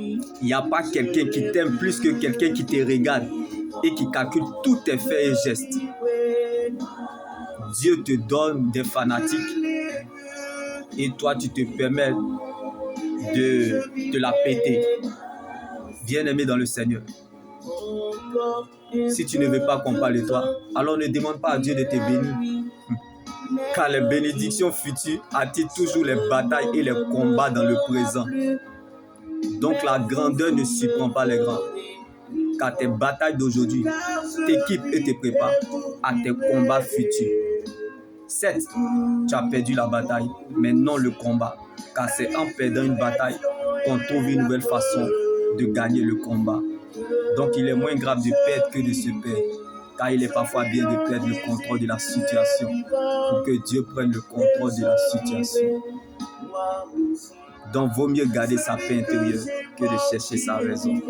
Il n'y a pas quelqu'un qui t'aime plus que quelqu'un qui te regarde et qui calcule tous tes faits et gestes. Dieu te donne des fanatiques et toi tu te permets de la péter. Bien-aimé dans le Seigneur, si tu ne veux pas qu'on parle de toi, alors ne demande pas à Dieu de te bénir. Car les bénédictions futures attirent toujours les batailles et les combats dans le présent. Donc la grandeur ne surprend pas les grands. Car tes batailles d'aujourd'hui t'équipent et te préparent à tes combats futurs. Certes, tu as perdu la bataille, mais non le combat. Car c'est en perdant une bataille qu'on trouve une nouvelle façon de gagner le combat. Donc il est moins grave de perdre que de se perdre. Car il est parfois bien de perdre le contrôle de la situation pour que Dieu prenne le contrôle de la situation. Donc vaut mieux garder sa paix intérieure que de chercher sa raison.